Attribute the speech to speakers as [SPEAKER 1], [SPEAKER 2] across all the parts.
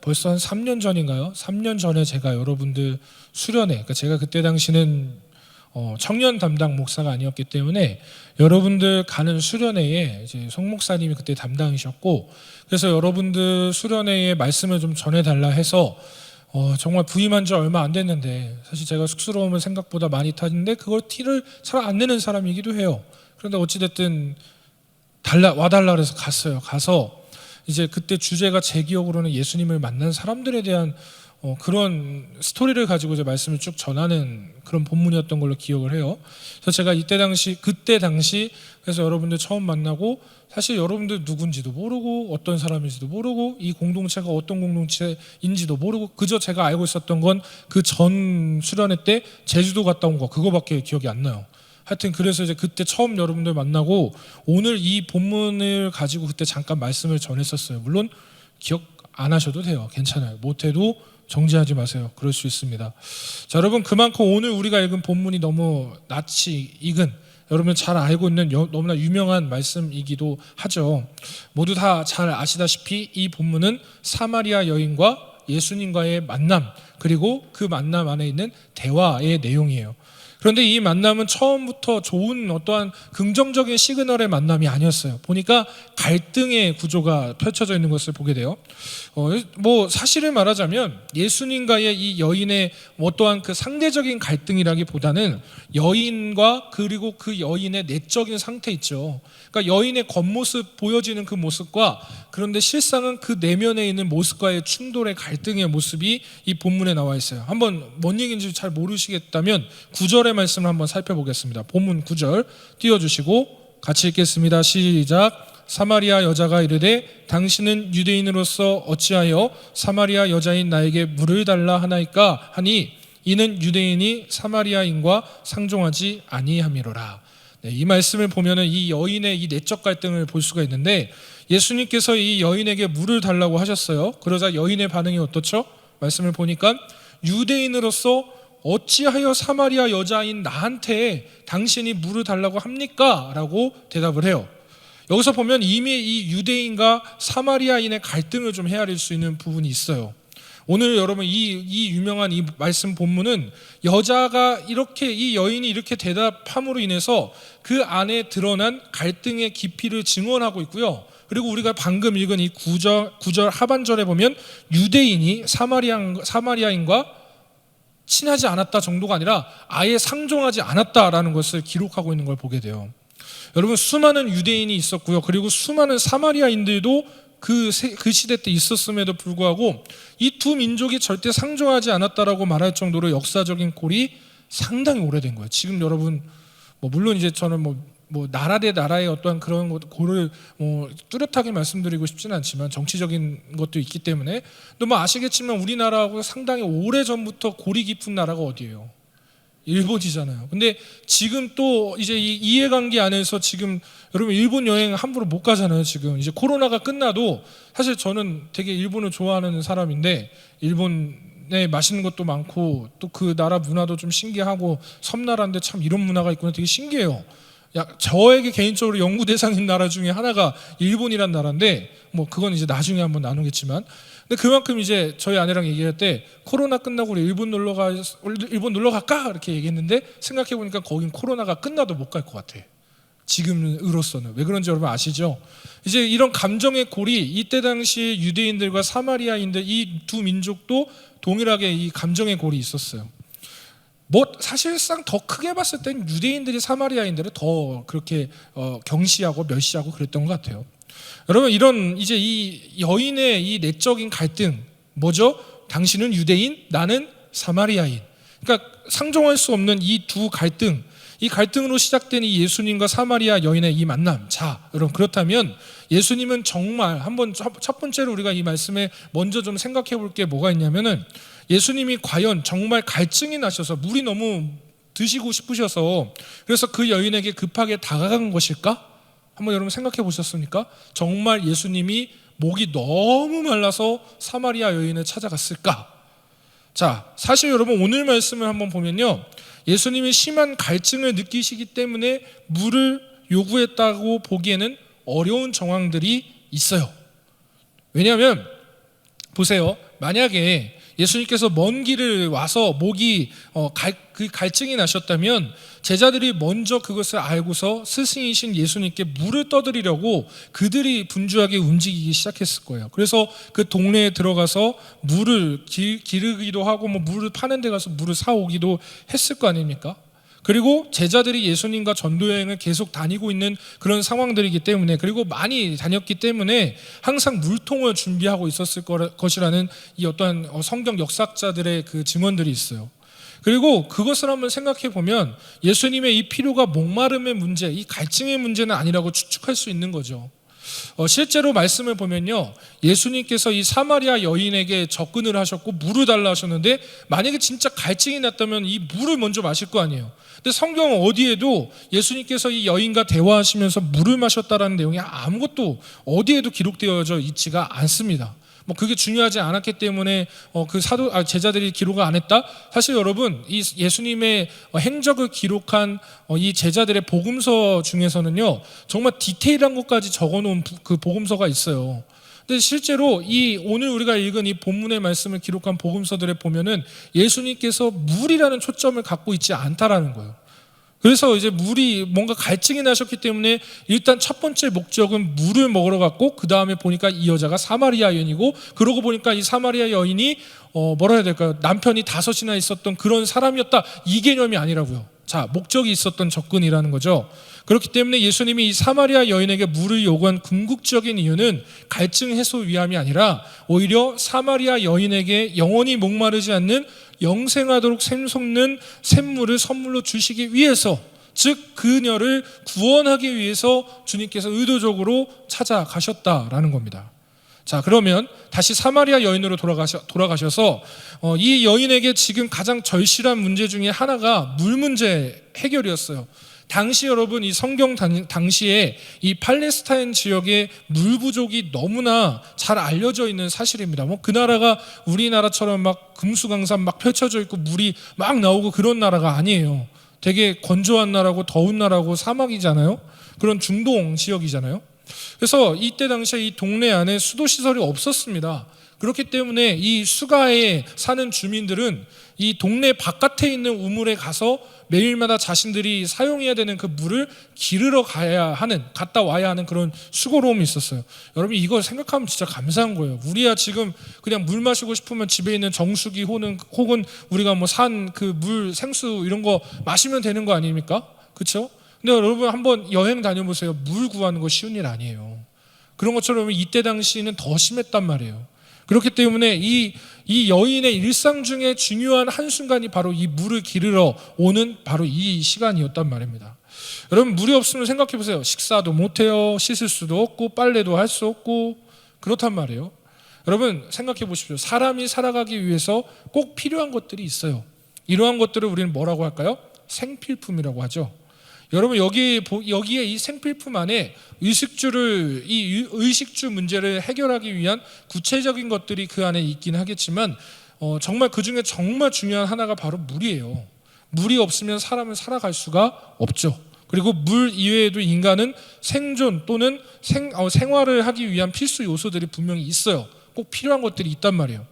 [SPEAKER 1] 벌써 한 3년 전인가요? 3년 전에 제가 여러분들 수련회, 그러니까 제가 그때 당시는 청년 담당 목사가 아니었기 때문에 여러분들 가는 수련회에 이제 송 목사님이 그때 담당이셨고, 그래서 여러분들 수련회에 말씀을 좀 전해달라 해서 정말 부임한 지 얼마 안 됐는데, 사실 제가 쑥스러움을 생각보다 많이 타는데 그걸 티를 잘 안 내는 사람이기도 해요. 그런데 어찌됐든 와달라 그래서 갔어요. 가서 이제 그때 주제가 제 기억으로는 예수님을 만난 사람들에 대한 그런 스토리를 가지고 이제 말씀을 쭉 전하는 그런 본문이었던 걸로 기억을 해요. 그래서 제가 그때 당시 그래서 여러분들 처음 만나고, 사실 여러분들 누군지도 모르고 어떤 사람인지도 모르고 이 공동체가 어떤 공동체인지도 모르고, 그저 제가 알고 있었던 건 그 전 수련회 때 제주도 갔다 온 거, 그거밖에 기억이 안 나요. 하여튼 그래서 이제 그때 처음 여러분들 만나고 오늘 이 본문을 가지고 그때 잠깐 말씀을 전했었어요. 물론 기억 안 하셔도 돼요. 괜찮아요. 못해도 정지하지 마세요. 그럴 수 있습니다. 자, 여러분, 그만큼 오늘 우리가 읽은 본문이 너무 낯이 익은, 여러분 잘 알고 있는 너무나 유명한 말씀이기도 하죠. 모두 다 잘 아시다시피 이 본문은 사마리아 여인과 예수님과의 만남, 그리고 그 만남 안에 있는 대화의 내용이에요. 그런데 이 만남은 처음부터 좋은 어떠한 긍정적인 시그널의 만남이 아니었어요. 보니까 갈등의 구조가 펼쳐져 있는 것을 보게 돼요. 사실을 말하자면 예수님과의 이 여인의 어떠한 그 상대적인 갈등이라기보다는 여인과 그리고 그 여인의 내적인 상태 있죠. 그러니까 여인의 겉모습, 보여지는 그 모습과, 그런데 실상은 그 내면에 있는 모습과의 충돌의 갈등의 모습이 이 본문에 나와 있어요. 한번 뭔 얘기인지 잘 모르시겠다면 9절의 말씀을 한번 살펴보겠습니다. 본문 9절 띄워주시고 같이 읽겠습니다. 시작. 사마리아 여자가 이르되 당신은 유대인으로서 어찌하여 사마리아 여자인 나에게 물을 달라 하나이까 하니 이는 유대인이 사마리아인과 상종하지 아니함이로라. 네, 이 말씀을 보면은 이 여인의 이 내적 갈등을 볼 수가 있는데, 예수님께서 이 여인에게 물을 달라고 하셨어요. 그러자 여인의 반응이 어떻죠? 말씀을 보니까 유대인으로서 어찌하여 사마리아 여자인 나한테 당신이 물을 달라고 합니까? 라고 대답을 해요. 여기서 보면 이미 이 유대인과 사마리아인의 갈등을 좀 헤아릴 수 있는 부분이 있어요. 오늘 여러분 이 유명한 이 말씀 본문은 여자가 이렇게, 이 여인이 이렇게 대답함으로 인해서 그 안에 드러난 갈등의 깊이를 증언하고 있고요. 그리고 우리가 방금 읽은 이 9절 하반절에 보면 유대인이 사마리아인과 친하지 않았다 정도가 아니라 아예 상종하지 않았다라는 것을 기록하고 있는 걸 보게 돼요. 여러분, 수많은 유대인이 있었고요. 그리고 수많은 사마리아인들도 그 시대 때 있었음에도 불구하고 이 두 민족이 절대 상종하지 않았다라고 말할 정도로 역사적인 골이 상당히 오래된 거예요. 지금 여러분, 물론 이제 저는 나라 대 나라의 어떠한 그런 골을 뚜렷하게 말씀드리고 싶지는 않지만 정치적인 것도 있기 때문에, 또 아시겠지만 우리나라하고 상당히 오래 전부터 골이 깊은 나라가 어디예요? 일본이잖아요. 근데 지금 또 이제 이 이해관계 안에서 지금 여러분 일본 여행 함부로 못 가잖아요. 지금 이제 코로나가 끝나도, 사실 저는 되게 일본을 좋아하는 사람인데 일본에 맛있는 것도 많고 또 그 나라 문화도 좀 신기하고, 섬나라인데 참 이런 문화가 있구나 되게 신기해요. 저에게 개인적으로 연구 대상인 나라 중에 하나가 일본이란 나라인데, 그건 이제 나중에 한번 나누겠지만, 근데 그만큼 이제 저희 아내랑 얘기할 때 코로나 끝나고 우리 일본 놀러 갈까? 이렇게 얘기했는데 생각해 보니까 거긴 코로나가 끝나도 못 갈 것 같아. 지금으로서는. 왜 그런지 여러분 아시죠? 이제 이런 감정의 골이 이때 당시 유대인들과 사마리아인들 이 두 민족도 동일하게 이 감정의 골이 있었어요. 사실상 더 크게 봤을 땐 유대인들이 사마리아인들을 더 그렇게 경시하고 멸시하고 그랬던 것 같아요. 여러분, 이런 이제 이 여인의 이 내적인 갈등 뭐죠? 당신은 유대인, 나는 사마리아인. 그러니까 상종할 수 없는 이 두 갈등, 이 갈등으로 시작된 이 예수님과 사마리아 여인의 이 만남. 자, 여러분, 그렇다면 예수님은 정말 한번 첫 번째로 우리가 이 말씀에 먼저 좀 생각해 볼 게 뭐가 있냐면은, 예수님이 과연 정말 갈증이 나셔서 물이 너무 드시고 싶으셔서 그래서 그 여인에게 급하게 다가간 것일까? 한번 여러분 생각해 보셨습니까? 정말 예수님이 목이 너무 말라서 사마리아 여인을 찾아갔을까? 자, 사실 여러분 오늘 말씀을 한번 보면요, 예수님이 심한 갈증을 느끼시기 때문에 물을 요구했다고 보기에는 어려운 정황들이 있어요. 왜냐하면 보세요. 만약에 예수님께서 먼 길을 와서 그 갈증이 나셨다면 제자들이 먼저 그것을 알고서 스승이신 예수님께 물을 떠드리려고 그들이 분주하게 움직이기 시작했을 거예요. 그래서 그 동네에 들어가서 물을 기르기도 하고 물을 파는 데 가서 물을 사오기도 했을 거 아닙니까? 그리고 제자들이 예수님과 전도여행을 계속 다니고 있는 그런 상황들이기 때문에, 그리고 많이 다녔기 때문에 항상 물통을 준비하고 있었을 것이라는 이 어떠한 성경 역사학자들의 그 증언들이 있어요. 그리고 그것을 한번 생각해 보면 예수님의 이 필요가 목마름의 문제, 이 갈증의 문제는 아니라고 추측할 수 있는 거죠. 실제로 말씀을 보면요, 예수님께서 이 사마리아 여인에게 접근을 하셨고 물을 달라 하셨는데, 만약에 진짜 갈증이 났다면 이 물을 먼저 마실 거 아니에요. 근데 성경은 어디에도 예수님께서 이 여인과 대화하시면서 물을 마셨다라는 내용이 아무것도 어디에도 기록되어져 있지가 않습니다. 그게 중요하지 않았기 때문에 제자들이 기록을 안 했다? 사실 여러분, 이 예수님의 행적을 기록한 이 제자들의 복음서 중에서는요, 정말 디테일한 것까지 적어놓은 그 복음서가 있어요. 근데 실제로 오늘 우리가 읽은 이 본문의 말씀을 기록한 복음서들에 보면은 예수님께서 물이라는 초점을 갖고 있지 않다라는 거예요. 그래서 이제 물이 뭔가 갈증이 나셨기 때문에 일단 첫 번째 목적은 물을 먹으러 갔고, 그 다음에 보니까 이 여자가 사마리아 여인이고, 그러고 보니까 이 사마리아 여인이 뭐라 해야 될까요? 남편이 5이나 있었던 그런 사람이었다, 이 개념이 아니라고요. 자, 목적이 있었던 접근이라는 거죠. 그렇기 때문에 예수님이 이 사마리아 여인에게 물을 요구한 궁극적인 이유는 갈증 해소 위함이 아니라 오히려 사마리아 여인에게 영원히 목마르지 않는 영생하도록 샘솟는 샘물을 선물로 주시기 위해서, 즉 그녀를 구원하기 위해서 주님께서 의도적으로 찾아가셨다라는 겁니다. 자, 그러면 다시 사마리아 여인으로 돌아가셔서 이 여인에게 지금 가장 절실한 문제 중에 하나가 물 문제 해결이었어요. 당시 여러분, 이 성경 당시에 이 팔레스타인 지역의 물 부족이 너무나 잘 알려져 있는 사실입니다. 그 나라가 우리나라처럼 막 금수강산 막 펼쳐져 있고 물이 막 나오고 그런 나라가 아니에요. 되게 건조한 나라고 더운 나라고 사막이잖아요. 그런 중동 지역이잖아요. 그래서 이때 당시에 이 동네 안에 수도 시설이 없었습니다. 그렇기 때문에 이 수가에 사는 주민들은 이 동네 바깥에 있는 우물에 가서 매일마다 자신들이 사용해야 되는 그 물을 기르러 갔다 와야 하는 그런 수고로움이 있었어요. 여러분, 이걸 생각하면 진짜 감사한 거예요. 우리야 지금 그냥 물 마시고 싶으면 집에 있는 정수기 혹은 우리가 산 그 물 생수 이런 거 마시면 되는 거 아닙니까? 그렇죠? 근데 여러분, 한번 여행 다녀보세요. 물 구하는 거 쉬운 일 아니에요. 그런 것처럼 이때 당시에는 더 심했단 말이에요. 그렇기 때문에 이 여인의 일상 중에 중요한 한순간이 바로 이 물을 기르러 오는 바로 이 시간이었단 말입니다. 여러분, 물이 없으면 생각해 보세요. 식사도 못해요. 씻을 수도 없고 빨래도 할 수 없고 그렇단 말이에요. 여러분, 생각해 보십시오. 사람이 살아가기 위해서 꼭 필요한 것들이 있어요. 이러한 것들을 우리는 뭐라고 할까요? 생필품이라고 하죠. 여러분, 여기에 이 생필품 안에 이 의식주 문제를 해결하기 위한 구체적인 것들이 그 안에 있긴 하겠지만 정말 그 중에 정말 중요한 하나가 바로 물이에요. 물이 없으면 사람은 살아갈 수가 없죠. 그리고 물 이외에도 인간은 생존 또는 생활을 하기 위한 필수 요소들이 분명히 있어요. 꼭 필요한 것들이 있단 말이에요.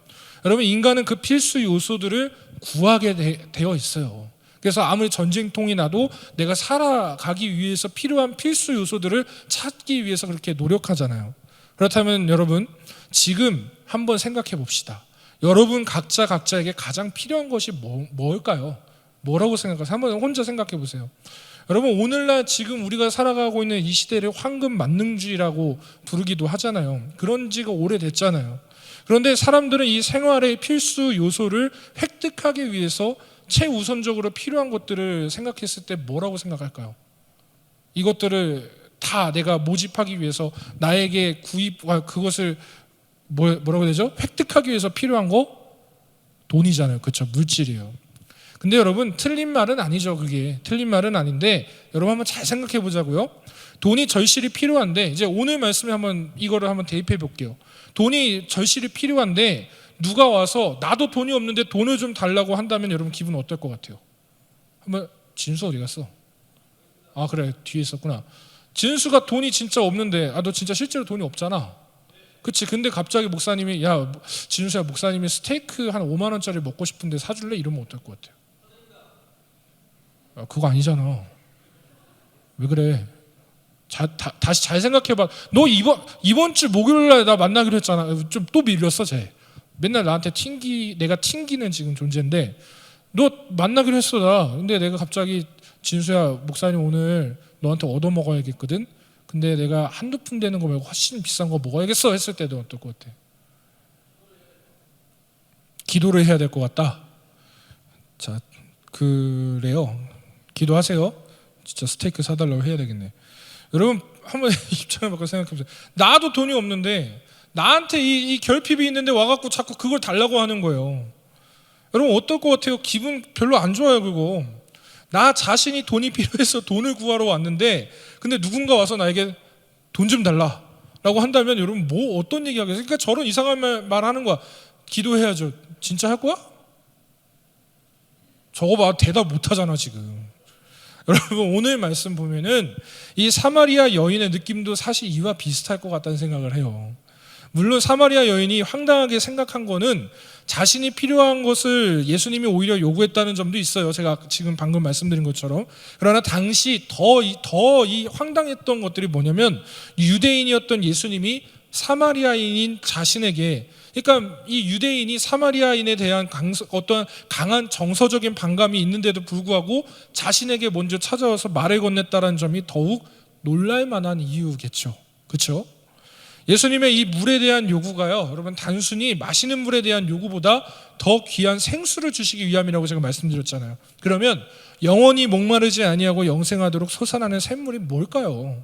[SPEAKER 1] 여러분, 인간은 그 필수 요소들을 구하게 되어 있어요. 그래서 아무리 전쟁통이 나도 내가 살아가기 위해서 필요한 필수 요소들을 찾기 위해서 그렇게 노력하잖아요. 그렇다면 여러분, 지금 한번 생각해 봅시다. 여러분 각자에게 가장 필요한 것이 뭘까요? 뭐라고 생각하세요? 한번 혼자 생각해 보세요. 여러분, 오늘날 지금 우리가 살아가고 있는 이 시대를 황금 만능주의라고 부르기도 하잖아요. 그런 지가 오래됐잖아요. 그런데 사람들은 이 생활의 필수 요소를 획득하기 위해서 최우선적으로 필요한 것들을 생각했을 때 뭐라고 생각할까요? 이것들을 다 내가 모집하기 위해서 나에게 그것을 뭐라고 해야 되죠? 획득하기 위해서 필요한 거? 돈이잖아요. 그렇죠? 물질이에요. 근데 여러분, 틀린 말은 아니죠. 그게 틀린 말은 아닌데, 여러분 한번 잘 생각해 보자고요. 돈이 절실히 필요한데, 이제 오늘 말씀에 이거를 한번 대입해 볼게요. 돈이 절실히 필요한데 누가 와서 나도 돈이 없는데 돈을 좀 달라고 한다면 여러분 기분 어떨 것 같아요? 한번, 진수 어디 갔어? 아, 그래, 뒤에 있었구나. 진수가 돈이 진짜 없는데, 너 진짜 실제로 돈이 없잖아. 그치. 근데 갑자기 목사님이 야 진수야 목사님이 스테이크 한 5만 원짜리 먹고 싶은데 사줄래? 이러면 어떨 것 같아요? 야, 그거 아니잖아. 왜 그래? 다시 잘 생각해봐. 너 이번 주 목요일날 나 만나기로 했잖아. 좀 또 밀렸어 쟤. 맨날 나한테 내가 튕기는 지금 존재인데 너 만나기로 했어 나. 근데 내가 갑자기 진수야 목사님 오늘 너한테 얻어먹어야겠거든. 근데 내가 한두 푼 되는 거 말고 훨씬 비싼 거 먹어야겠어 했을 때도 어떨 것 같아? 기도를 해야 될 것 같다. 자, 그래요. 기도하세요. 진짜 스테이크 사달라고 해야 되겠네. 여러분 한번 입장을 바꿔 생각해보세요. 나도 돈이 없는데 나한테 이 결핍이 있는데 와갖고 자꾸 그걸 달라고 하는 거예요. 여러분 어떨 것 같아요? 기분 별로 안 좋아요 그거. 나 자신이 돈이 필요해서 돈을 구하러 왔는데 근데 누군가 와서 나에게 돈 좀 달라라고 한다면 여러분 뭐 어떤 얘기 하겠어요? 그러니까 저런 이상한 말 하는 거야. 기도해야죠. 진짜 할 거야? 저거 봐 대답 못 하잖아 지금. 여러분 오늘 말씀 보면은 이 사마리아 여인의 느낌도 사실 이와 비슷할 것 같다는 생각을 해요. 물론 사마리아 여인이 황당하게 생각한 거는 자신이 필요한 것을 예수님이 오히려 요구했다는 점도 있어요. 제가 지금 방금 말씀드린 것처럼. 그러나 당시 더 이 황당했던 것들이 뭐냐면 유대인이었던 예수님이 사마리아인인 자신에게, 그러니까 이 유대인이 사마리아인에 대한 어떤 강한 정서적인 반감이 있는데도 불구하고 자신에게 먼저 찾아와서 말을 건넸다는 점이 더욱 놀랄 만한 이유겠죠. 그렇죠? 예수님의 이 물에 대한 요구가요, 여러분 단순히 마시는 물에 대한 요구보다 더 귀한 생수를 주시기 위함이라고 제가 말씀드렸잖아요. 그러면 영원히 목마르지 아니하고 영생하도록 솟아나는 샘물이 뭘까요?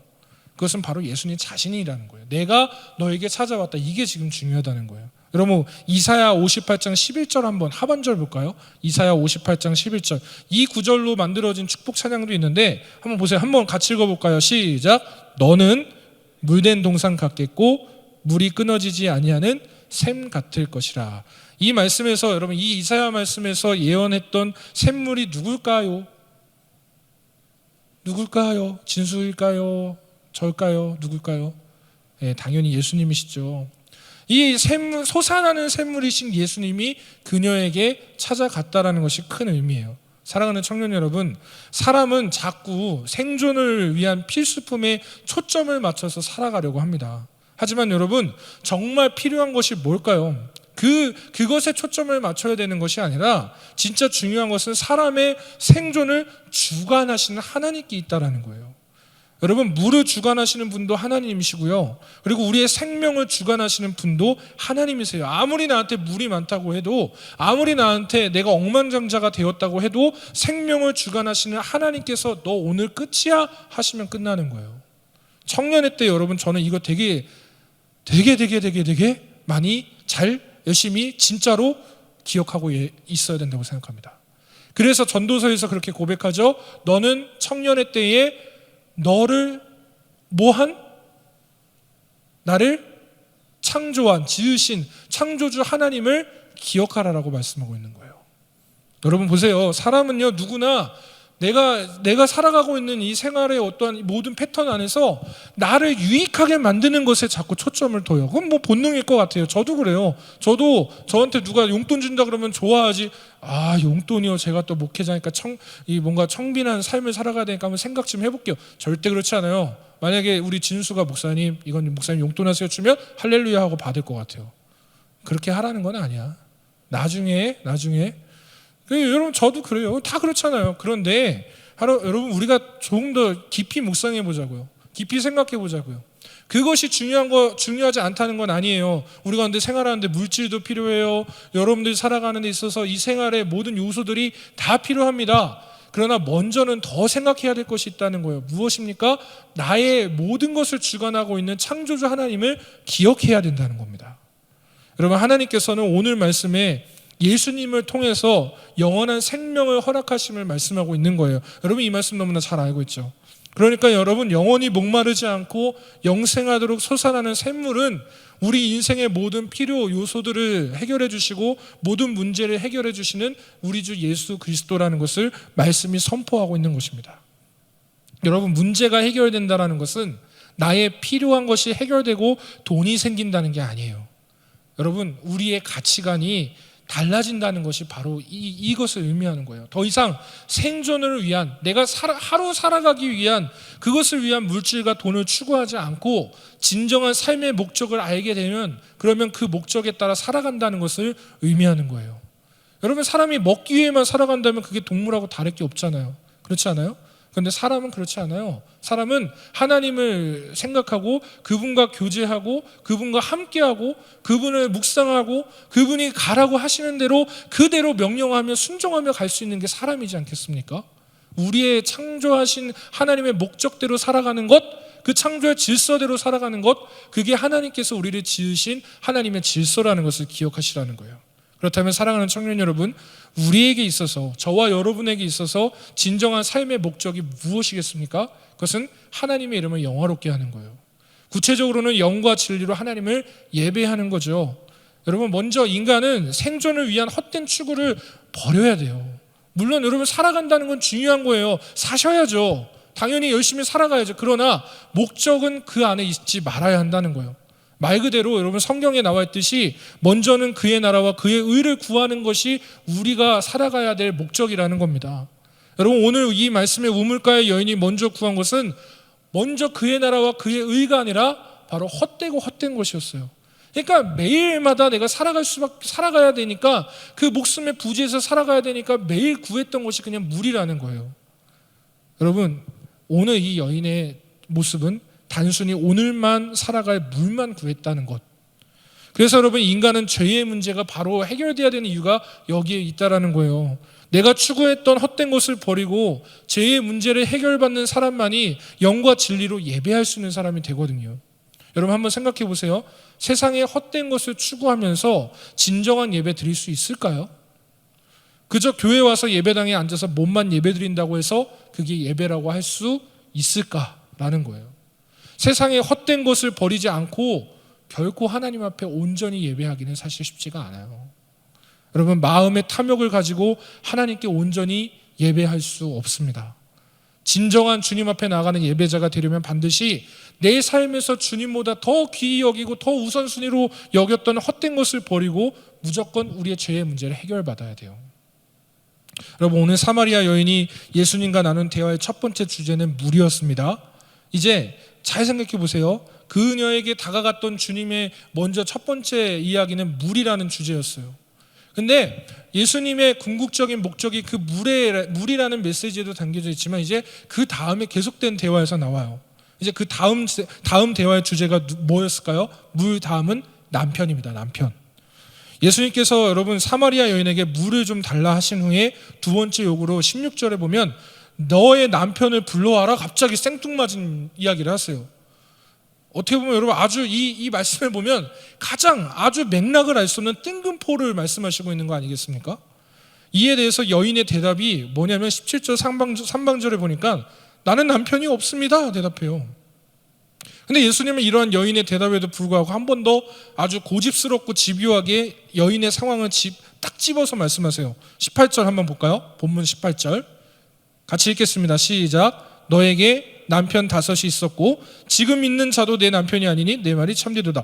[SPEAKER 1] 그것은 바로 예수님 자신이라는 거예요. 내가 너에게 찾아왔다. 이게 지금 중요하다는 거예요. 여러분 이사야 58장 11절 한번 하반절 볼까요? 이사야 58장 11절. 이 구절로 만들어진 축복 찬양도 있는데 한번 보세요. 한번 같이 읽어볼까요? 시작. 너는 물된 동산 같겠고 물이 끊어지지 아니하는 샘 같을 것이라. 이 말씀에서 여러분 이 이사야 말씀에서 예언했던 샘물이 누굴까요? 누굴까요? 진수일까요? 저일까요? 누굴까요? 네, 당연히 예수님이시죠. 이 샘물, 솟아나는 샘물이신 예수님이 그녀에게 찾아갔다라는 것이 큰 의미예요. 사랑하는 청년 여러분, 사람은 자꾸 생존을 위한 필수품에 초점을 맞춰서 살아가려고 합니다. 하지만 여러분, 정말 필요한 것이 뭘까요? 그것에 초점을 맞춰야 되는 것이 아니라 진짜 중요한 것은 사람의 생존을 주관하시는 하나님께 있다라는 거예요. 여러분 물을 주관하시는 분도 하나님이시고요. 그리고 우리의 생명을 주관하시는 분도 하나님이세요. 아무리 나한테 물이 많다고 해도, 아무리 나한테 내가 억만장자가 되었다고 해도 생명을 주관하시는 하나님께서 너 오늘 끝이야 하시면 끝나는 거예요. 청년회 때 여러분 저는 이거 되게 많이 잘 열심히 진짜로 기억하고 있어야 된다고 생각합니다. 그래서 전도서에서 그렇게 고백하죠. 너는 청년회 때에 너를 뭐한? 나를 창조한, 지으신 창조주 하나님을 기억하라라고 말씀하고 있는 거예요. 여러분 보세요. 사람은요 누구나 내가 살아가고 있는 이 생활의 어떠한 모든 패턴 안에서 나를 유익하게 만드는 것에 자꾸 초점을 둬요. 그건 뭐 본능일 것 같아요. 저도 그래요. 저도 저한테 누가 용돈 준다 그러면 좋아하지. 아 용돈이요. 제가 또 목회자니까 뭔가 청빈한 삶을 살아가야 되니까 한번 생각 좀 해볼게요. 절대 그렇지 않아요. 만약에 우리 진수가 목사님 이건 목사님 용돈 하세요 주면 할렐루야 하고 받을 것 같아요. 그렇게 하라는 건 아니야. 나중에 여러분 저도 그래요. 다 그렇잖아요. 그런데 여러분 우리가 조금 더 깊이 묵상해 보자고요. 깊이 생각해 보자고요. 그것이 중요하지 않다는 건 아니에요. 우리가 근데 생활하는데 물질도 필요해요. 여러분들이 살아가는 데 있어서 이 생활의 모든 요소들이 다 필요합니다. 그러나 먼저는 더 생각해야 될 것이 있다는 거예요. 무엇입니까? 나의 모든 것을 주관하고 있는 창조주 하나님을 기억해야 된다는 겁니다. 여러분 하나님께서는 오늘 말씀에 예수님을 통해서 영원한 생명을 허락하심을 말씀하고 있는 거예요. 여러분 이 말씀 너무나 잘 알고 있죠. 그러니까 여러분 영원히 목마르지 않고 영생하도록 솟아나는 샘물은 우리 인생의 모든 필요 요소들을 해결해 주시고 모든 문제를 해결해 주시는 우리 주 예수 그리스도라는 것을 말씀이 선포하고 있는 것입니다. 여러분 문제가 해결된다는 것은 나의 필요한 것이 해결되고 돈이 생긴다는 게 아니에요. 여러분, 우리의 가치관이 달라진다는 것이 바로 이것을 의미하는 거예요. 더 이상 생존을 위한, 내가 하루 살아가기 위한 그것을 위한 물질과 돈을 추구하지 않고 진정한 삶의 목적을 알게 되면, 그러면 그 목적에 따라 살아간다는 것을 의미하는 거예요. 여러분, 사람이 먹기 위해만 살아간다면 그게 동물하고 다를 게 없잖아요. 그렇지 않아요? 그런데 사람은 그렇지 않아요. 사람은 하나님을 생각하고 그분과 교제하고 그분과 함께하고 그분을 묵상하고 그분이 가라고 하시는 대로 그대로 명령하며 순종하며 갈 수 있는 게 사람이지 않겠습니까? 우리의 창조하신 하나님의 목적대로 살아가는 것, 그 창조의 질서대로 살아가는 것, 그게 하나님께서 우리를 지으신 하나님의 질서라는 것을 기억하시라는 거예요. 그렇다면 사랑하는 청년 여러분, 우리에게 있어서, 저와 여러분에게 있어서 진정한 삶의 목적이 무엇이겠습니까? 그것은 하나님의 이름을 영화롭게 하는 거예요. 구체적으로는 영과 진리로 하나님을 예배하는 거죠. 여러분, 먼저 인간은 생존을 위한 헛된 추구를 버려야 돼요. 물론 여러분, 살아간다는 건 중요한 거예요. 사셔야죠. 당연히 열심히 살아가야죠. 그러나 목적은 그 안에 있지 말아야 한다는 거예요. 말 그대로 여러분, 성경에 나와 있듯이 먼저는 그의 나라와 그의 의를 구하는 것이 우리가 살아가야 될 목적이라는 겁니다. 여러분, 오늘 이 말씀의 우물가의 여인이 먼저 구한 것은 먼저 그의 나라와 그의 의가 아니라 바로 헛된 것이었어요. 그러니까 매일마다 내가 살아가야 되니까, 그 목숨의 부지에서 살아가야 되니까 매일 구했던 것이 그냥 물이라는 거예요. 여러분, 오늘 이 여인의 모습은 단순히 오늘만 살아갈 물만 구했다는 것. 그래서 여러분, 인간은 죄의 문제가 바로 해결돼야 되는 이유가 여기에 있다라는 거예요. 내가 추구했던 헛된 것을 버리고 죄의 문제를 해결받는 사람만이 영과 진리로 예배할 수 있는 사람이 되거든요. 여러분, 한번 생각해 보세요. 세상에 헛된 것을 추구하면서 진정한 예배 드릴 수 있을까요? 그저 교회 와서 예배당에 앉아서 몸만 예배 드린다고 해서 그게 예배라고 할 수 있을까라는 거예요. 세상에 헛된 것을 버리지 않고 결코 하나님 앞에 온전히 예배하기는 사실 쉽지가 않아요. 여러분, 마음의 탐욕을 가지고 하나님께 온전히 예배할 수 없습니다. 진정한 주님 앞에 나가는 예배자가 되려면 반드시 내 삶에서 주님보다 더 귀히 여기고 더 우선순위로 여겼던 헛된 것을 버리고 무조건 우리의 죄의 문제를 해결받아야 돼요. 여러분, 오늘 사마리아 여인이 예수님과 나눈 대화의 첫 번째 주제는 물이었습니다. 이제 잘 생각해 보세요. 그녀에게 다가갔던 주님의 먼저 첫 번째 이야기는 물이라는 주제였어요. 근데 예수님의 궁극적인 목적이 그 물이라는 메시지에도 담겨져 있지만, 이제 그 다음에 계속된 대화에서 나와요. 이제 그 다음 대화의 주제가 뭐였을까요? 물 다음은 남편입니다. 남편. 예수님께서 여러분, 사마리아 여인에게 물을 좀 달라 하신 후에 두 번째 요구로 16절에 보면 너의 남편을 불러와라, 갑자기 생뚱맞은 이야기를 하세요. 어떻게 보면 여러분, 아주 이 말씀을 보면 가장 아주 맥락을 알 수 없는 뜬금포를 말씀하시고 있는 거 아니겠습니까? 이에 대해서 여인의 대답이 뭐냐면 17절 상방절에 보니까 나는 남편이 없습니다 대답해요. 근데 예수님은 이러한 여인의 대답에도 불구하고 한 번 더 아주 고집스럽고 집요하게 여인의 상황을 딱 집어서 말씀하세요. 18절 한번 볼까요? 본문 18절 같이 읽겠습니다. 시작. 너에게 남편 5이 있었고 지금 있는 자도 내 남편이 아니니 내 말이 참되도다.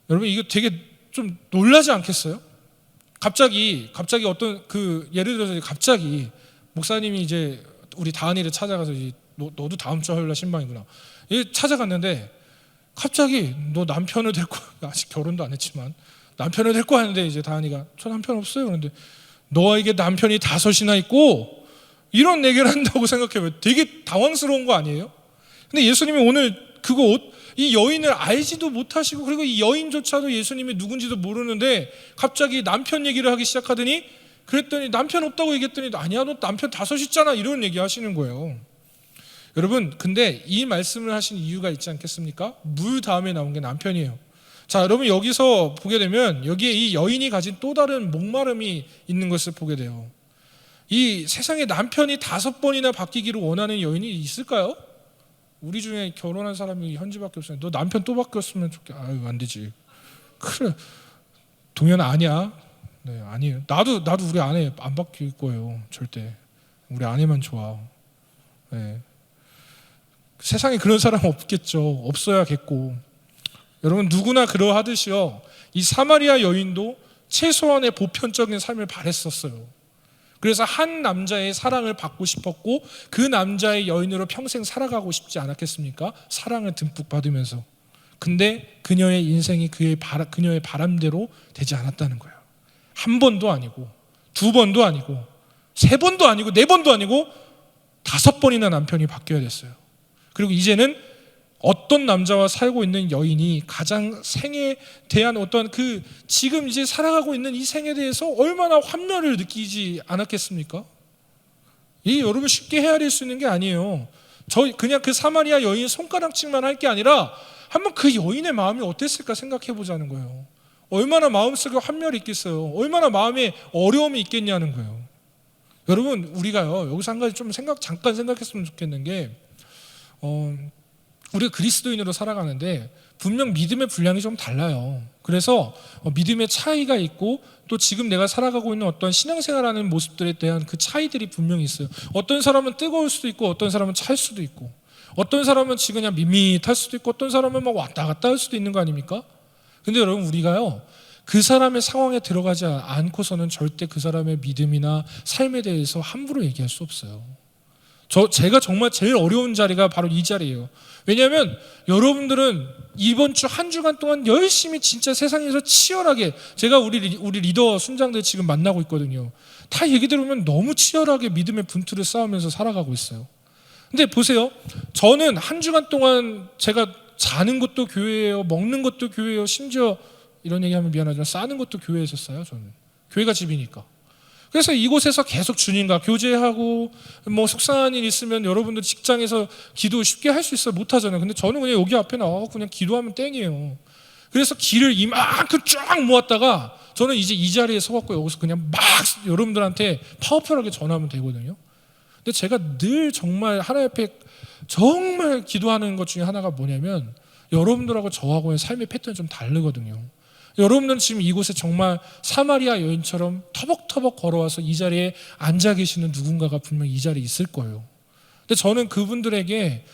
[SPEAKER 1] 여러분, 이거 되게 좀 놀라지 않겠어요? 갑자기 어떤 예를 들어서 갑자기 목사님이 이제 우리 다은이를 찾아가서 너도 다음 주 화요일 날 신방이구나. 찾아갔는데 갑자기 너 남편을 데리고, 아직 결혼도 안 했지만 남편을 데리고 하는데, 이제 다은이가 저 남편 없어요. 그런데 너에게 남편이 5이나 있고 이런 얘기를 한다고 생각해보면 되게 당황스러운 거 아니에요? 근데 예수님이 오늘 이 여인을 알지도 못하시고, 그리고 이 여인조차도 예수님이 누군지도 모르는데 갑자기 남편 얘기를 하기 시작하더니, 그랬더니 남편 없다고 얘기했더니 아니야, 너 남편 5 있잖아, 이런 얘기 하시는 거예요. 여러분, 근데 이 말씀을 하신 이유가 있지 않겠습니까? 물 다음에 나온 게 남편이에요. 자, 여러분, 여기서 보게 되면 여기에 이 여인이 가진 또 다른 목마름이 있는 것을 보게 돼요. 이 세상에 남편이 5번이나 바뀌기를 원하는 여인이 있을까요? 우리 중에 결혼한 사람이 현지밖에 없어요. 너 남편 또 바뀌었으면 좋겠다. 아유, 안 되지. 그래, 동현 아니야. 네, 아니에요. 나도 우리 아내 안 바뀔 거예요. 절대. 우리 아내만 좋아. 네. 세상에 그런 사람 없겠죠. 없어야겠고. 여러분 누구나 그러하듯이요, 이 사마리아 여인도 최소한의 보편적인 삶을 바랬었어요. 그래서 한 남자의 사랑을 받고 싶었고 그 남자의 여인으로 평생 살아가고 싶지 않았겠습니까? 사랑을 듬뿍 받으면서. 근데 그녀의 인생이 그녀의 바람대로 되지 않았다는 거예요. 한 번도 아니고 두 번도 아니고 세 번도 아니고 네 번도 아니고 5번이나 남편이 바뀌어야 됐어요. 그리고 이제는 어떤 남자와 살고 있는 여인이 가장 생에 대한 어떤 그 지금 이제 살아가고 있는 이 생에 대해서 얼마나 환멸을 느끼지 않았겠습니까? 이 여러분 쉽게 헤아릴 수 있는 게 아니에요. 그냥 그 사마리아 여인 손가락질만 할 게 아니라 한번 그 여인의 마음이 어땠을까 생각해 보자는 거예요. 얼마나 마음속에 환멸이 있겠어요. 얼마나 마음에 어려움이 있겠냐는 거예요. 여러분 우리가요 여기서 한 가지 좀 잠깐 생각했으면 좋겠는 게 우리가 그리스도인으로 살아가는데 분명 믿음의 분량이 좀 달라요. 그래서 믿음의 차이가 있고 또 지금 내가 살아가고 있는 어떤 신앙생활하는 모습들에 대한 그 차이들이 분명히 있어요. 어떤 사람은 뜨거울 수도 있고 어떤 사람은 찰 수도 있고 어떤 사람은 지금 그냥 밋밋할 수도 있고 어떤 사람은 막 왔다 갔다 할 수도 있는 거 아닙니까? 근데 여러분 우리가요 그 사람의 상황에 들어가지 않고서는 절대 그 사람의 믿음이나 삶에 대해서 함부로 얘기할 수 없어요. 제가 정말 제일 어려운 자리가 바로 이 자리예요. 왜냐하면 여러분들은 이번 주 한 주간 동안 열심히 진짜 세상에서 치열하게, 제가 우리 리더 순장들 지금 만나고 있거든요. 다 얘기 들으면 너무 치열하게 믿음의 분투를 쌓으면서 살아가고 있어요. 근데 보세요, 저는 한 주간 동안 제가 자는 것도 교회예요, 먹는 것도 교회예요, 심지어 이런 얘기하면 미안하지만 싸는 것도 교회에서 싸요. 저는 교회가 집이니까. 그래서 이곳에서 계속 주님과 교제하고 뭐 속상한 일 있으면 여러분들 직장에서 기도 쉽게 할 수 있어요? 못하잖아요. 근데 저는 그냥 여기 앞에 나와서 그냥 기도하면 땡이에요. 그래서 기를 이만큼 쫙 모았다가 저는 이제 이 자리에 서갖고 여기서 그냥 막 여러분들한테 파워풀하게 전하면 되거든요. 근데 제가 늘 정말 하나님 앞에 정말 기도하는 것 중에 하나가 뭐냐면 여러분들하고 저하고의 삶의 패턴이 좀 다르거든요. 여러분들은 지금 이곳에 정말 사마리아 여인처럼 터벅터벅 걸어와서 이 자리에 앉아 계시는 누군가가 분명 이 자리에 있을 거예요. 근데 저는 그분들에게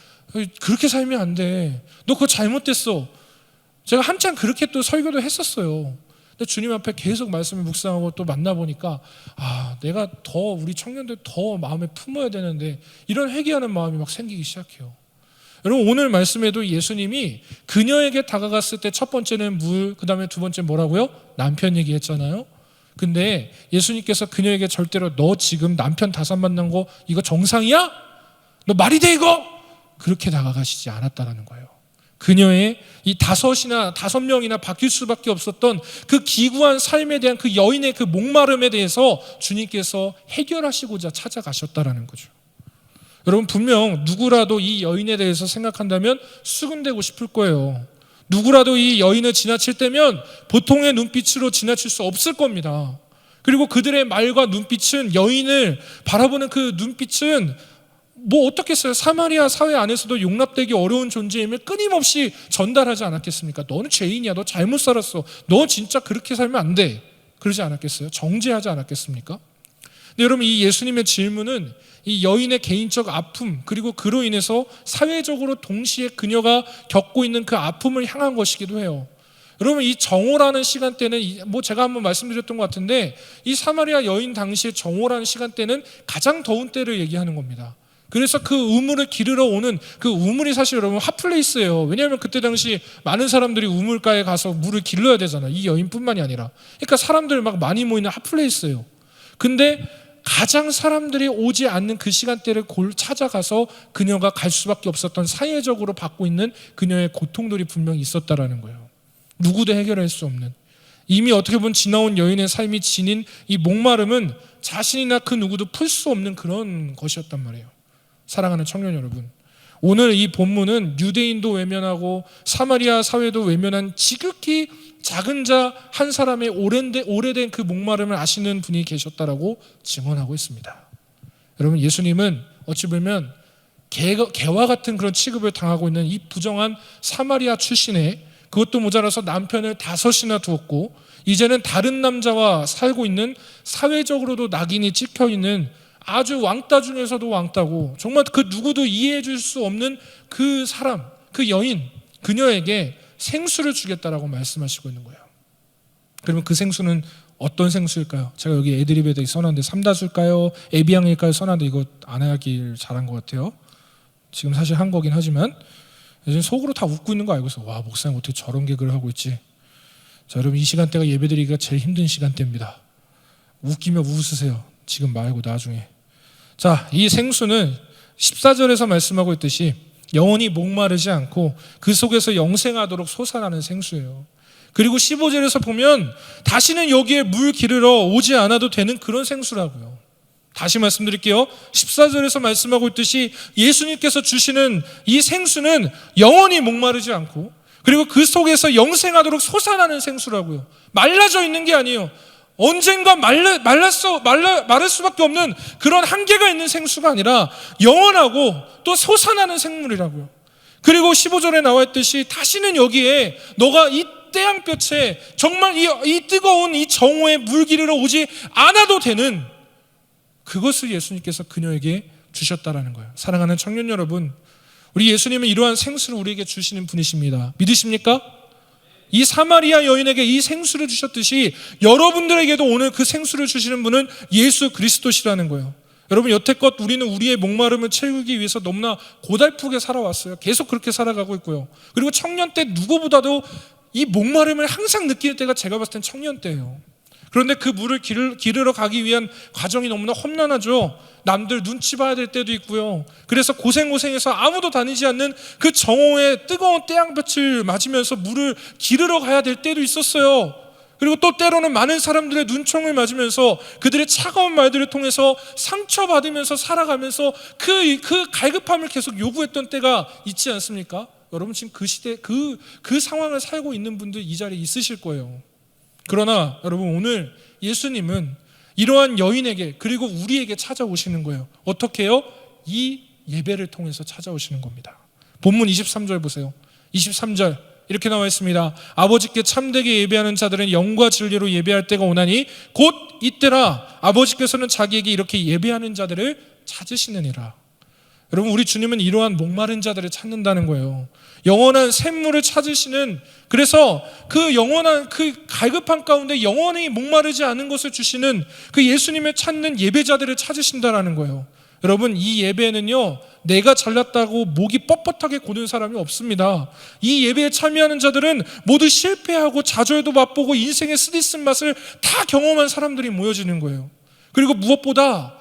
[SPEAKER 1] 그렇게 살면 안 돼, 너 그거 잘못됐어, 제가 한참 그렇게 또 설교도 했었어요. 근데 주님 앞에 계속 말씀을 묵상하고 또 만나보니까 내가 더 우리 청년들 더 마음에 품어야 되는데 이런 회개하는 마음이 막 생기기 시작해요. 여러분 오늘 말씀에도 예수님이 그녀에게 다가갔을 때 첫 번째는 물, 그 다음에 두 번째 뭐라고요? 남편 얘기했잖아요. 근데 예수님께서 그녀에게 절대로 너 지금 남편 5 만난 거 이거 정상이야? 너 말이 돼 이거? 그렇게 다가가시지 않았다라는 거예요. 그녀의 이 5명이나 바뀔 수밖에 없었던 그 기구한 삶에 대한 그 여인의 그 목마름에 대해서 주님께서 해결하시고자 찾아가셨다라는 거죠. 여러분 분명 누구라도 이 여인에 대해서 생각한다면 수군대고 싶을 거예요. 누구라도 이 여인을 지나칠 때면 보통의 눈빛으로 지나칠 수 없을 겁니다. 그리고 그들의 말과 눈빛은, 여인을 바라보는 그 눈빛은 뭐 어떻겠어요? 사마리아 사회 안에서도 용납되기 어려운 존재임을 끊임없이 전달하지 않았겠습니까? 너는 죄인이야, 너 잘못 살았어, 너 진짜 그렇게 살면 안 돼, 그러지 않았겠어요? 정죄하지 않았겠습니까? 근데 여러분 이 예수님의 질문은 이 여인의 개인적 아픔, 그리고 그로 인해서 사회적으로 동시에 그녀가 겪고 있는 그 아픔을 향한 것이기도 해요. 여러분 이 정오라는 시간대는 뭐 제가 한번 말씀드렸던 것 같은데 이 사마리아 여인 당시의 정오라는 시간대는 가장 더운 때를 얘기하는 겁니다. 그래서 그 우물을 기르러 오는 그 우물이 사실 여러분 핫플레이스예요. 왜냐하면 그때 당시 많은 사람들이 우물가에 가서 물을 길러야 되잖아요. 이 여인뿐만이 아니라. 그러니까 사람들 막 많이 모이는 핫플레이스예요. 근데 가장 사람들이 오지 않는 그 시간대를 찾아가서 그녀가 갈 수밖에 없었던, 사회적으로 받고 있는 그녀의 고통들이 분명히 있었다라는 거예요. 누구도 해결할 수 없는, 이미 어떻게 보면 지나온 여인의 삶이 지닌 이 목마름은 자신이나 그 누구도 풀 수 없는 그런 것이었단 말이에요. 사랑하는 청년 여러분, 오늘 이 본문은 유대인도 외면하고 사마리아 사회도 외면한 지극히 작은 자 한 사람의 오래된 그 목마름을 아시는 분이 계셨다라고 증언하고 있습니다. 여러분 예수님은 어찌 보면 개와 같은 그런 취급을 당하고 있는 이 부정한 사마리아 출신에, 그것도 모자라서 남편을 5이나 두었고 이제는 다른 남자와 살고 있는, 사회적으로도 낙인이 찍혀있는 아주 왕따 중에서도 왕따고 정말 그 누구도 이해해 줄 수 없는 그 사람, 그 여인, 그녀에게 생수를 주겠다라고 말씀하시고 있는 거예요. 그러면 그 생수는 어떤 생수일까요? 제가 여기 애드립에다 써놨는데 삼다수일까요? 에비앙일까요? 써놨는데 이거 안 하길 잘한 것 같아요. 지금 사실 한 거긴 하지만 요즘 속으로 다 웃고 있는 거 알고 있어. 와, 목사님 어떻게 저런 개그를 하고 있지? 자, 여러분 이 시간대가 예배드리기가 제일 힘든 시간대입니다. 웃기면 웃으세요. 지금 말고 나중에. 자, 이 생수는 14절에서 말씀하고 있듯이 영원히 목마르지 않고 그 속에서 영생하도록 솟아나는 생수예요. 그리고 15절에서 보면 다시는 여기에 물 기르러 오지 않아도 되는 그런 생수라고요. 다시 말씀드릴게요. 14절에서 말씀하고 있듯이 예수님께서 주시는 이 생수는 영원히 목마르지 않고 그리고 그 속에서 영생하도록 솟아나는 생수라고요. 말라져 있는 게 아니에요. 언젠가 마를 수밖에 없는 그런 한계가 있는 생수가 아니라 영원하고 또 솟아나는 생물이라고요. 그리고 15절에 나와 있듯이 다시는 여기에 너가 이 태양볕에 정말 이 뜨거운 이 정오에 물 기르러 오지 않아도 되는 그것을 예수님께서 그녀에게 주셨다라는 거예요. 사랑하는 청년 여러분, 우리 예수님은 이러한 생수를 우리에게 주시는 분이십니다. 믿으십니까? 이 사마리아 여인에게 이 생수를 주셨듯이 여러분들에게도 오늘 그 생수를 주시는 분은 예수 그리스도시라는 거예요. 여러분 여태껏 우리는 우리의 목마름을 채우기 위해서 너무나 고달프게 살아왔어요. 계속 그렇게 살아가고 있고요. 그리고 청년 때 누구보다도 이 목마름을 항상 느낄 때가 제가 봤을 땐 청년 때예요. 그런데 그 물을 기르러 가기 위한 과정이 너무나 험난하죠. 남들 눈치 봐야 될 때도 있고요. 그래서 고생해서 아무도 다니지 않는 그 정오의 뜨거운 태양볕을 맞으면서 물을 기르러 가야 될 때도 있었어요. 그리고 또 때로는 많은 사람들의 눈총을 맞으면서 그들의 차가운 말들을 통해서 상처받으면서 살아가면서 그 갈급함을 계속 요구했던 때가 있지 않습니까? 여러분 지금 그 시대 그 상황을 살고 있는 분들 이 자리에 있으실 거예요. 그러나 여러분 오늘 예수님은 이러한 여인에게 그리고 우리에게 찾아오시는 거예요. 어떻게 해요? 이 예배를 통해서 찾아오시는 겁니다. 본문 23절 보세요. 23절 이렇게 나와 있습니다. 아버지께 참되게 예배하는 자들은 영과 진리로 예배할 때가 오나니 곧 이때라. 아버지께서는 자기에게 이렇게 예배하는 자들을 찾으시느니라. 여러분 우리 주님은 이러한 목마른 자들을 찾는다는 거예요. 영원한 샘물을 찾으시는, 그래서 그 영원한 그 갈급한 가운데 영원히 목마르지 않은 것을 주시는 그 예수님을 찾는 예배자들을 찾으신다라는 거예요. 여러분 이 예배는요 내가 잘났다고 목이 뻣뻣하게 고는 사람이 없습니다. 이 예배에 참여하는 자들은 모두 실패하고 좌절도 맛보고 인생의 쓰디쓴 맛을 다 경험한 사람들이 모여지는 거예요. 그리고 무엇보다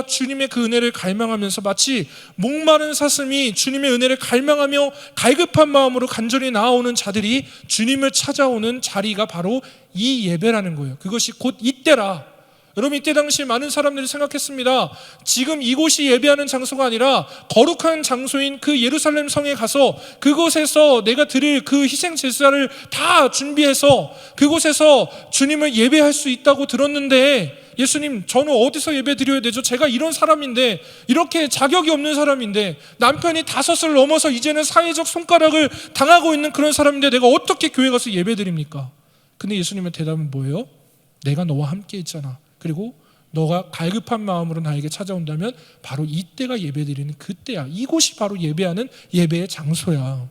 [SPEAKER 1] 주님의 그 은혜를 갈망하면서 마치 목마른 사슴이 주님의 은혜를 갈망하며 갈급한 마음으로 간절히 나아오는 자들이 주님을 찾아오는 자리가 바로 이 예배라는 거예요. 그것이 곧 이때라. 여러분 이때 당시 많은 사람들이 생각했습니다. 지금 이곳이 예배하는 장소가 아니라 거룩한 장소인 그 예루살렘 성에 가서 그곳에서 내가 드릴 그 희생 제사를 다 준비해서 그곳에서 주님을 예배할 수 있다고 들었는데, 예수님 저는 어디서 예배 드려야 되죠? 제가 이런 사람인데, 이렇게 자격이 없는 사람인데, 남편이 5을 넘어서 이제는 사회적 손가락을 당하고 있는 그런 사람인데 내가 어떻게 교회 가서 예배 드립니까? 근데 예수님의 대답은 뭐예요? 내가 너와 함께 있잖아. 그리고 너가 갈급한 마음으로 나에게 찾아온다면 바로 이때가 예배드리는 그때야. 이곳이 바로 예배하는 예배의 장소야.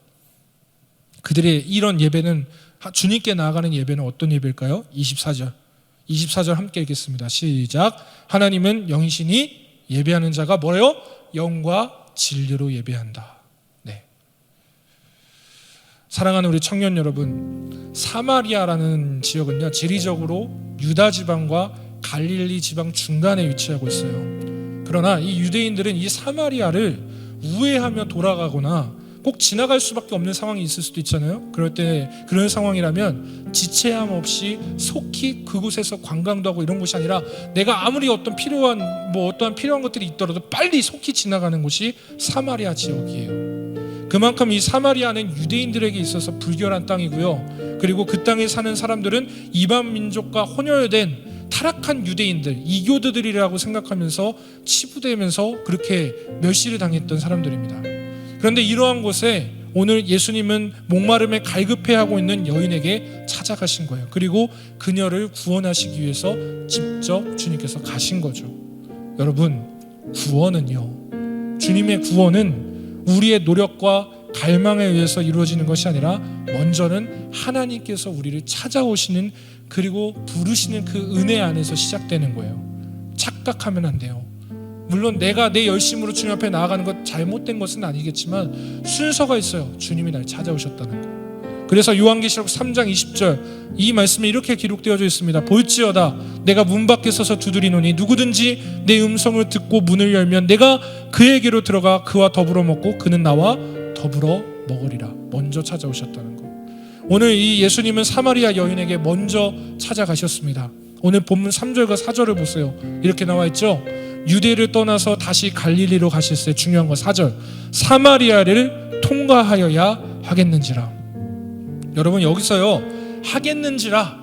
[SPEAKER 1] 그들의 이런 예배는, 주님께 나아가는 예배는 어떤 예배일까요? 24절 함께 읽겠습니다. 시작. 하나님은 영이시니 예배하는 자가 뭐래요? 영과 진리로 예배한다. 네. 사랑하는 우리 청년 여러분, 사마리아라는 지역은요 지리적으로 유다 지방과 갈릴리 지방 중간에 위치하고 있어요. 그러나 이 유대인들은 이 사마리아를 우회하며 돌아가거나 꼭 지나갈 수밖에 없는 상황이 있을 수도 있잖아요. 그럴 때 그런 상황이라면 지체함 없이 속히 그곳에서 관광도 하고 이런 곳이 아니라 내가 아무리 어떠한 필요한 것들이 있더라도 빨리 속히 지나가는 곳이 사마리아 지역이에요. 그만큼 이 사마리아는 유대인들에게 있어서 불결한 땅이고요. 그리고 그 땅에 사는 사람들은 이방 민족과 혼혈된 타락한 유대인들, 이교도들이라고 생각하면서 치부되면서 그렇게 멸시를 당했던 사람들입니다. 그런데 이러한 곳에 오늘 예수님은 목마름에 갈급해하고 있는 여인에게 찾아가신 거예요. 그리고 그녀를 구원하시기 위해서 직접 주님께서 가신 거죠. 여러분, 구원은요, 주님의 구원은 우리의 노력과 갈망에 의해서 이루어지는 것이 아니라 먼저는 하나님께서 우리를 찾아오시는, 그리고 부르시는 그 은혜 안에서 시작되는 거예요. 착각하면 안 돼요. 물론 내가 내 열심으로 주님 앞에 나아가는 것 잘못된 것은 아니겠지만 순서가 있어요. 주님이 날 찾아오셨다는 거. 그래서 요한계시록 3장 20절 이 말씀에 이렇게 기록되어져 있습니다. 볼지어다 내가 문 밖에 서서 두드리노니 누구든지 내 음성을 듣고 문을 열면 내가 그에게로 들어가 그와 더불어 먹고 그는 나와 더불어 먹으리라. 먼저 찾아오셨다는 거. 오늘 이 예수님은 사마리아 여인에게 먼저 찾아가셨습니다. 오늘 본문 3절과 4절을 보세요. 이렇게 나와 있죠. 유대를 떠나서 다시 갈릴리로 가실새, 중요한 건 4절, 사마리아를 통과하여야 하겠는지라. 여러분, 여기서요 하겠는지라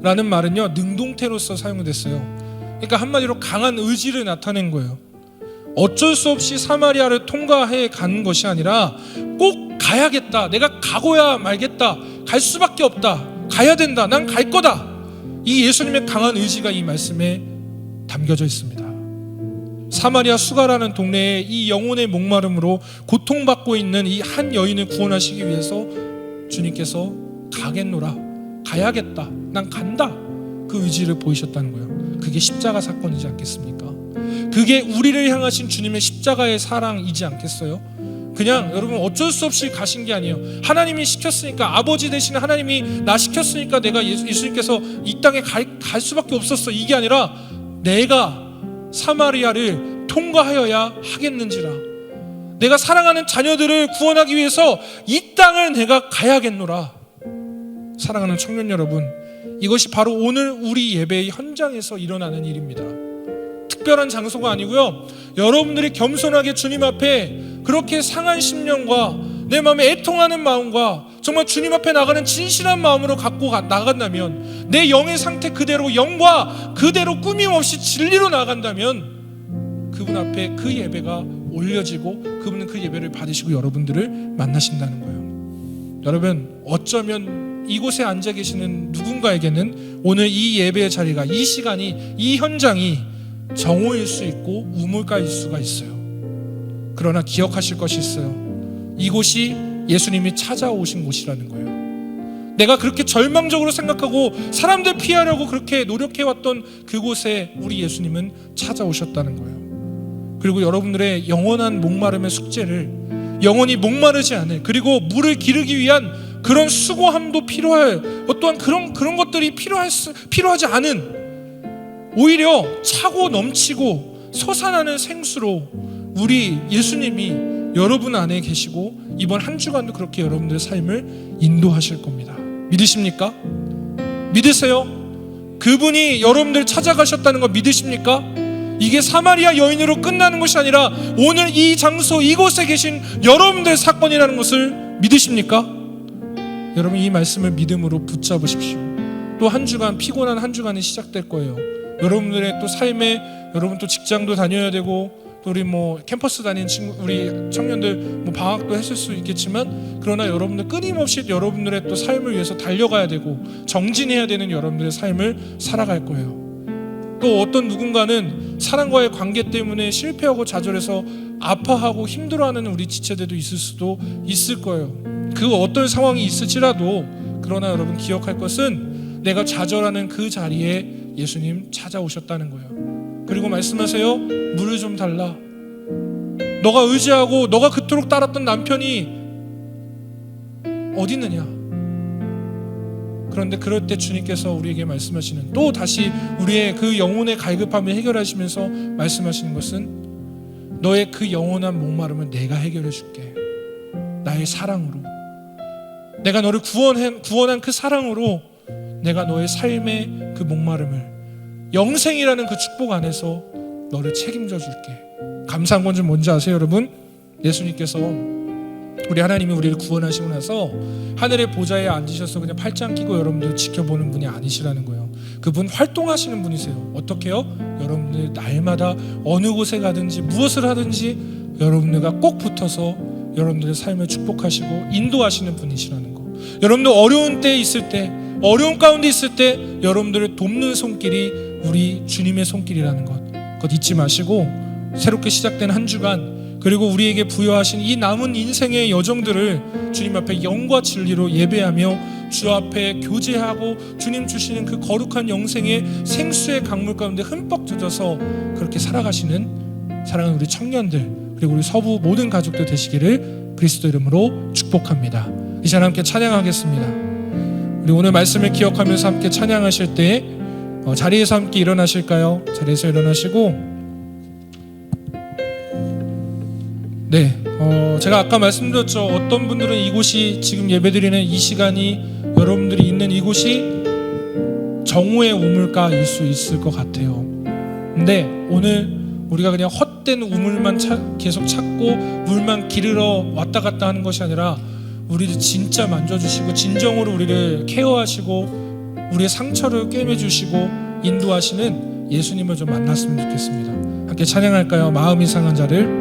[SPEAKER 1] 라는 말은요 능동태로서 사용됐어요. 그러니까 한마디로 강한 의지를 나타낸 거예요. 어쩔 수 없이 사마리아를 통과해 가는 것이 아니라 꼭 가야겠다, 내가 가고야 말겠다, 갈 수밖에 없다, 가야 된다, 난 갈 거다. 이 예수님의 강한 의지가 이 말씀에 담겨져 있습니다. 사마리아 수가라는 동네에 이 영혼의 목마름으로 고통받고 있는 이 한 여인을 구원하시기 위해서 주님께서 가겠노라, 가야겠다, 난 간다, 그 의지를 보이셨다는 거예요. 그게 십자가 사건이지 않겠습니까? 그게 우리를 향하신 주님의 십자가의 사랑이지 않겠어요? 그냥 여러분 어쩔 수 없이 가신 게 아니에요. 하나님이 시켰으니까, 아버지 되신 하나님이 나 시켰으니까 내가 예수님께서 이 땅에 갈 수밖에 없었어, 이게 아니라 내가 사마리아를 통과하여야 하겠는지라. 내가 사랑하는 자녀들을 구원하기 위해서 이 땅을 내가 가야겠노라. 사랑하는 청년 여러분, 이것이 바로 오늘 우리 예배의 현장에서 일어나는 일입니다. 특별한 장소가 아니고요, 여러분들이 겸손하게 주님 앞에 그렇게 상한 심령과 내 마음에 애통하는 마음과 정말 주님 앞에 나가는 진실한 마음으로 갖고 나간다면, 내 영의 상태 그대로, 영과 그대로 꾸밈없이 진리로 나간다면 그분 앞에 그 예배가 올려지고 그분은 그 예배를 받으시고 여러분들을 만나신다는 거예요. 여러분, 어쩌면 이곳에 앉아 계시는 누군가에게는 오늘 이 예배의 자리가, 이 시간이, 이 현장이 정오일 수 있고 우물가일 수가 있어요. 그러나 기억하실 것이 있어요. 이곳이 예수님이 찾아오신 곳이라는 거예요. 내가 그렇게 절망적으로 생각하고 사람들 피하려고 그렇게 노력해왔던 그곳에 우리 예수님은 찾아오셨다는 거예요. 그리고 여러분들의 영원한 목마름의 숙제를, 영원히 목마르지 않을, 그리고 물을 기르기 위한 그런 수고함도 필요할, 어떠한 그런 것들이 필요하지 않은, 오히려 차고 넘치고 솟아나는 생수로 우리 예수님이 여러분 안에 계시고 이번 한 주간도 그렇게 여러분들의 삶을 인도하실 겁니다. 믿으십니까? 믿으세요? 그분이 여러분들 찾아가셨다는 거 믿으십니까? 이게 사마리아 여인으로 끝나는 것이 아니라 오늘 이 장소, 이곳에 계신 여러분들의 사건이라는 것을 믿으십니까? 여러분, 이 말씀을 믿음으로 붙잡으십시오. 또 한 주간, 피곤한 한 주간이 시작될 거예요. 여러분들의 또 삶에, 여러분 또 직장도 다녀야 되고, 또 우리 캠퍼스 다니는 우리 청년들 방학도 했을 수 있겠지만, 그러나 여러분들 끊임없이 여러분들의 또 삶을 위해서 달려가야 되고 정진해야 되는 여러분들의 삶을 살아갈 거예요. 또 어떤 누군가는 사랑과의 관계 때문에 실패하고 좌절해서 아파하고 힘들어하는 우리 지체들도 있을 수도 있을 거예요. 그 어떤 상황이 있을지라도, 그러나 여러분 기억할 것은 내가 좌절하는 그 자리에 예수님 찾아오셨다는 거예요. 그리고 말씀하세요. 물을 좀 달라. 너가 의지하고 너가 그토록 따랐던 남편이 어디 있느냐. 그런데 그럴 때 주님께서 우리에게 말씀하시는, 또 다시 우리의 그 영혼의 갈급함을 해결하시면서 말씀하시는 것은, 너의 그 영원한 목마름은 내가 해결해 줄게. 나의 사랑으로, 내가 너를 구원한 그 사랑으로 내가 너의 삶의 그 목마름을, 영생이라는 그 축복 안에서 너를 책임져 줄게. 감사한 건 좀 뭔지 아세요, 여러분? 예수님께서, 우리 하나님이 우리를 구원하시고 나서 하늘의 보좌에 앉으셔서 그냥 팔짱 끼고 여러분들 지켜보는 분이 아니시라는 거예요. 그분 활동하시는 분이세요. 어떻게요? 여러분들 날마다 어느 곳에 가든지 무엇을 하든지 여러분들과 꼭 붙어서 여러분들의 삶을 축복하시고 인도하시는 분이시라는 거. 여러분들 어려운 때에 있을 때, 어려운 가운데 있을 때 여러분들을 돕는 손길이 우리 주님의 손길이라는 것. 그것 잊지 마시고 새롭게 시작된 한 주간, 그리고 우리에게 부여하신 이 남은 인생의 여정들을 주님 앞에 영과 진리로 예배하며 주 앞에 교제하고 주님 주시는 그 거룩한 영생의 생수의 강물 가운데 흠뻑 젖어서 그렇게 살아가시는 사랑하는 우리 청년들, 그리고 우리 서부 모든 가족들 되시기를 그리스도 이름으로 축복합니다. 이 시간 함께 찬양하겠습니다. 우리 오늘 말씀을 기억하면서 함께 찬양하실 때 자리에서 함께 일어나실까요? 자리에서 일어나시고, 제가 아까 말씀드렸죠. 어떤 분들은 이곳이 지금 예배드리는 이 시간이, 여러분들이 있는 이곳이 정오의 우물가일 수 있을 것 같아요. 근데 오늘 우리가 그냥 헛된 우물만 계속 찾고 물만 기르러 왔다 갔다 하는 것이 아니라 우리를 진짜 만져주시고 진정으로 우리를 케어하시고 우리의 상처를 꿰매주시고 인도하시는 예수님을 좀 만났으면 좋겠습니다. 함께 찬양할까요? 마음이 상한 자를.